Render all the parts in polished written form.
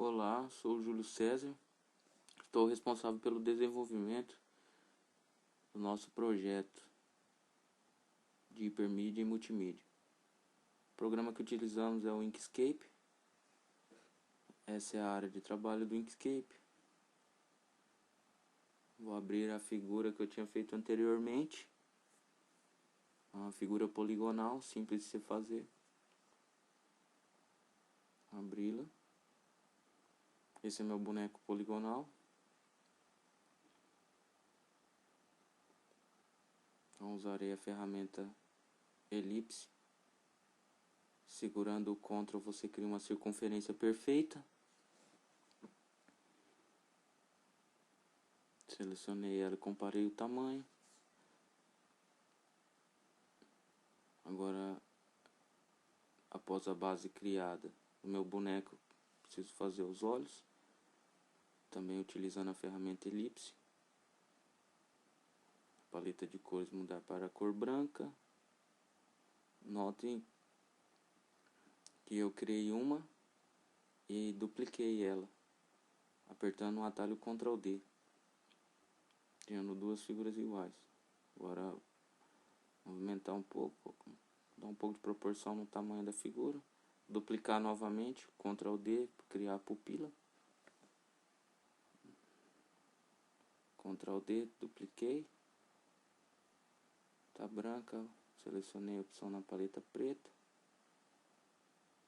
Olá, sou o Júlio César, estou responsável pelo desenvolvimento do nosso projeto de hipermídia e multimídia. O programa que utilizamos é o Inkscape. Essa é a área de trabalho do Inkscape. Vou abrir a figura que eu tinha feito anteriormente. Uma figura poligonal, simples de se fazer. Abri-la. Esse é meu boneco poligonal. Então usarei a ferramenta elipse. Segurando o Ctrl você cria uma circunferência perfeita. Selecionei ela e comparei o tamanho. Agora, após a base criada do meu boneco, preciso fazer os olhos. Também utilizando a ferramenta elipse. Paleta de cores mudar para a cor branca. Notem que eu criei uma e dupliquei ela, apertando o atalho Ctrl D, criando duas figuras iguais. Agora movimentar um pouco, dar um pouco de proporção no tamanho da figura, duplicar novamente, Ctrl D para criar a pupila, Ctrl D, dupliquei, tá branca, selecionei a opção na paleta preta.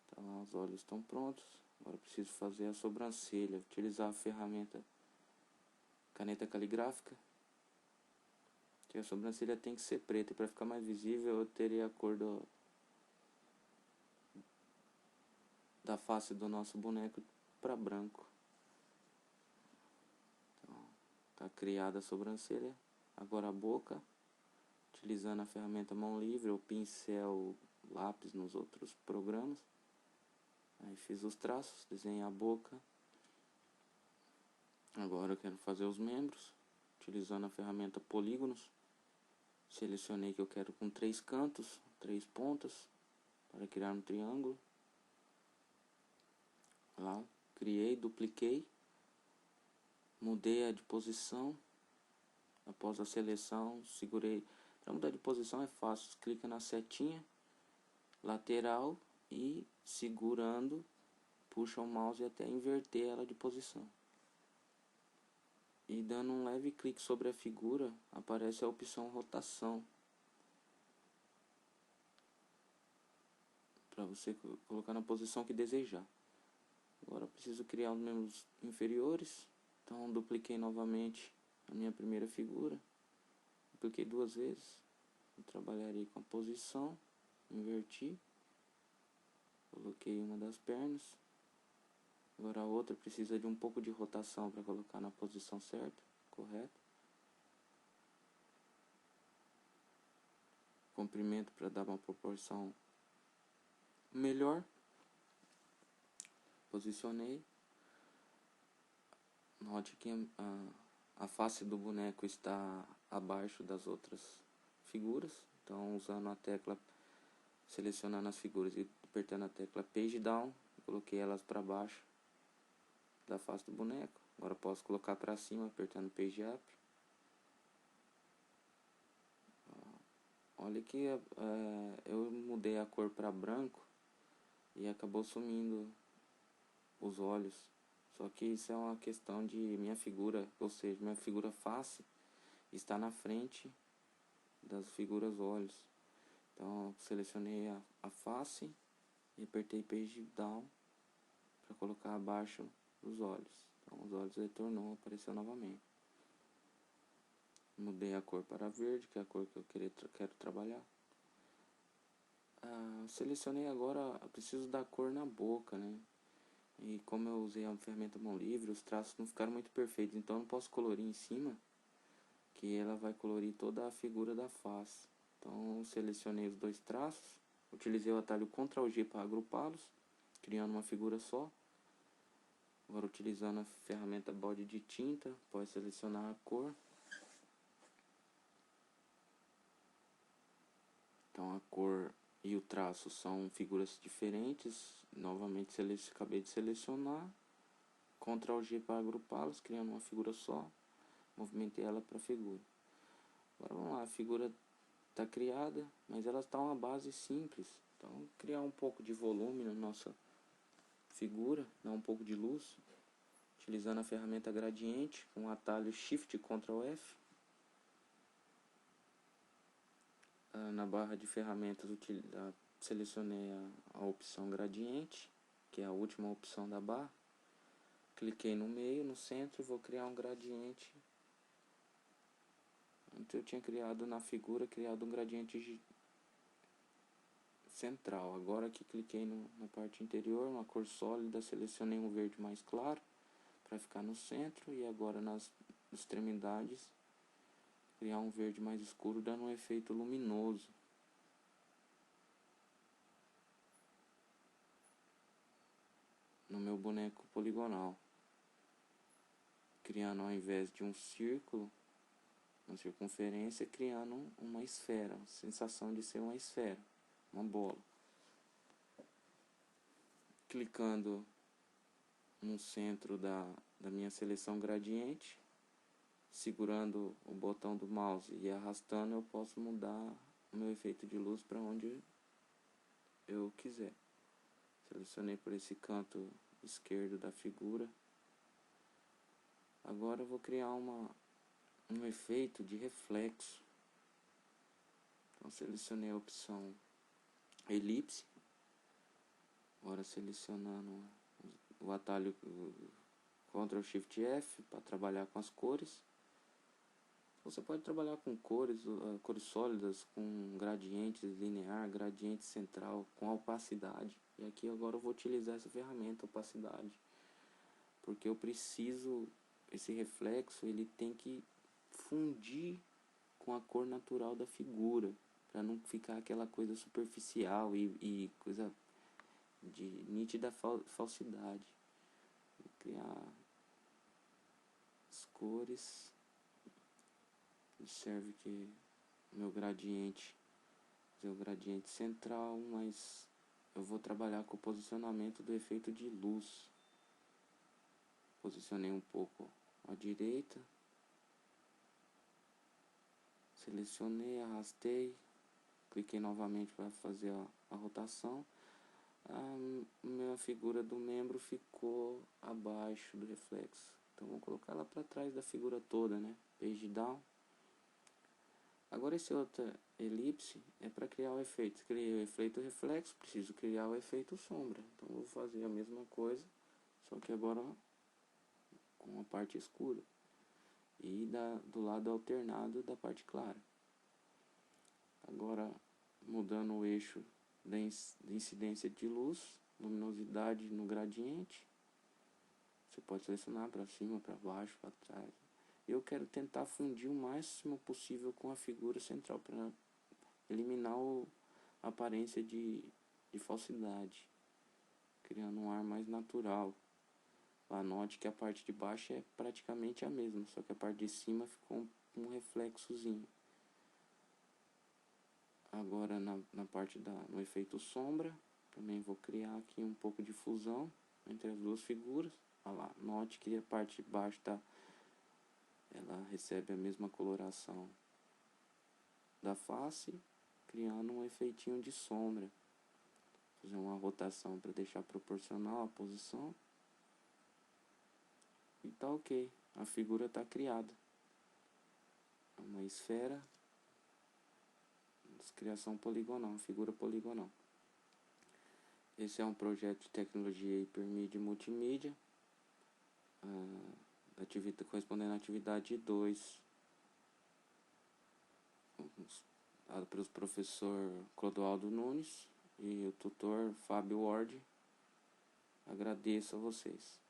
Tá lá, os olhos estão prontos. Agora preciso fazer a sobrancelha. Utilizar a ferramenta caneta caligráfica. Que a sobrancelha tem que ser preta. E para ficar mais visível eu teria a cor da face do nosso boneco para branco. Então, tá criada a sobrancelha. Agora a boca. Utilizando a ferramenta mão livre ou pincel lápis nos outros programas. Aí fiz os traços, desenhei a boca. Agora eu quero fazer os membros, utilizando a ferramenta polígonos. Selecionei que eu quero com 3 cantos, 3 pontas, para criar um triângulo. Lá, criei, dupliquei, mudei a de posição. Após a seleção, segurei. Para mudar de posição é fácil, clica na setinha lateral e segurando, puxa o mouse até inverter ela de posição. E dando um leve clique sobre a figura, aparece a opção rotação. Para você colocar na posição que desejar. Agora preciso criar os membros inferiores. Então dupliquei novamente a minha primeira figura. Dupliquei 2 vezes. Eu trabalharei com a posição. Inverti. Coloquei uma das pernas. Agora a outra precisa de um pouco de rotação para colocar na posição certa, correta. Comprimento para dar uma proporção melhor. Posicionei. Note que a face do boneco está abaixo das outras figuras. Então usando a tecla, selecionando as figuras e apertando a tecla Page Down, coloquei elas para baixo da face do boneco. Agora posso colocar para cima apertando Page Up. Olha que eu mudei a cor para branco e acabou sumindo os olhos. Só que isso é uma questão de minha figura, ou seja, minha figura face está na frente das figuras olhos. Então selecionei a face e apertei Page Down para colocar abaixo dos olhos. Então os olhos retornou, apareceu novamente. Mudei a cor para verde, que é a cor que eu quero trabalhar. Selecionei agora, preciso da cor na boca, né? E como eu usei a ferramenta mão livre, os traços não ficaram muito perfeitos, então eu não posso colorir em cima, que ela vai colorir toda a figura da face. Então selecionei os 2 traços, utilizei o atalho Ctrl G para agrupá-los, criando uma figura só. Agora utilizando a ferramenta bode de tinta, pode selecionar a cor. Então a cor e o traço são figuras diferentes. Novamente acabei de selecionar. Ctrl G para agrupá-los, criando uma figura só. Movimentei ela para a figura. Agora vamos lá, a figura está criada, mas ela está uma base simples. Então, criar um pouco de volume na nossa figura, dar um pouco de luz, utilizando a ferramenta gradiente, com o atalho Shift Ctrl F. Na barra de ferramentas, selecionei a opção gradiente, que é a última opção da barra. Cliquei no meio, no centro, e vou criar um gradiente. Antes eu tinha criado na figura, criado um gradiente central. Agora que cliquei na parte interior, uma cor sólida, selecionei um verde mais claro para ficar no centro, e agora nas extremidades criar um verde mais escuro, dando um efeito luminoso. No meu boneco poligonal, criando ao invés de um círculo, uma circunferência, criando uma esfera, a sensação de ser uma esfera, uma bola. Clicando no centro da minha seleção gradiente, segurando o botão do mouse e arrastando, eu posso mudar o meu efeito de luz para onde eu quiser. Selecionei por esse canto esquerdo da figura. Agora eu vou criar um efeito de reflexo. Então selecionei a opção elipse. Agora selecionando o atalho Ctrl Shift F para trabalhar com as cores. Você pode trabalhar com cores sólidas, com gradientes linear, gradiente central, com opacidade. E aqui agora eu vou utilizar essa ferramenta, opacidade, porque eu preciso, esse reflexo ele tem que fundir com a cor natural da figura, para não ficar aquela coisa superficial e coisa de nítida falsidade. Vou criar as cores. Observe que meu gradiente é o gradiente central, mas eu vou trabalhar com o posicionamento do efeito de luz. Posicionei um pouco à direita, selecionei, arrastei, cliquei novamente para fazer a rotação. A minha figura do membro ficou abaixo do reflexo, então vou colocar ela para trás da figura toda, né? Page down. Agora esse outra elipse é para criar o efeito. Criei o efeito reflexo, preciso criar o efeito sombra. Então vou fazer a mesma coisa, só que agora com a parte escura e do lado alternado da parte clara. Agora mudando o eixo da incidência de luz, luminosidade no gradiente. Você pode selecionar para cima, para baixo, para trás. Eu quero tentar fundir o máximo possível com a figura central para eliminar a aparência de falsidade, criando um ar mais natural. Note que a parte de baixo é praticamente a mesma, só que a parte de cima ficou um reflexozinho. Agora na parte no efeito sombra, também vou criar aqui um pouco de fusão entre as duas figuras. Olha lá, note que a parte de baixo ela recebe a mesma coloração da face, criando um efeitinho de sombra. Fazer uma rotação para deixar proporcional a posição. E tá ok, a figura está criada. É uma esfera, criação poligonal, figura poligonal. Esse é um projeto de tecnologia hipermídia e multimídia, correspondendo à atividade 2, dado pelo professor Clodoaldo Nunes e o tutor Fábio Ward. Agradeço a vocês.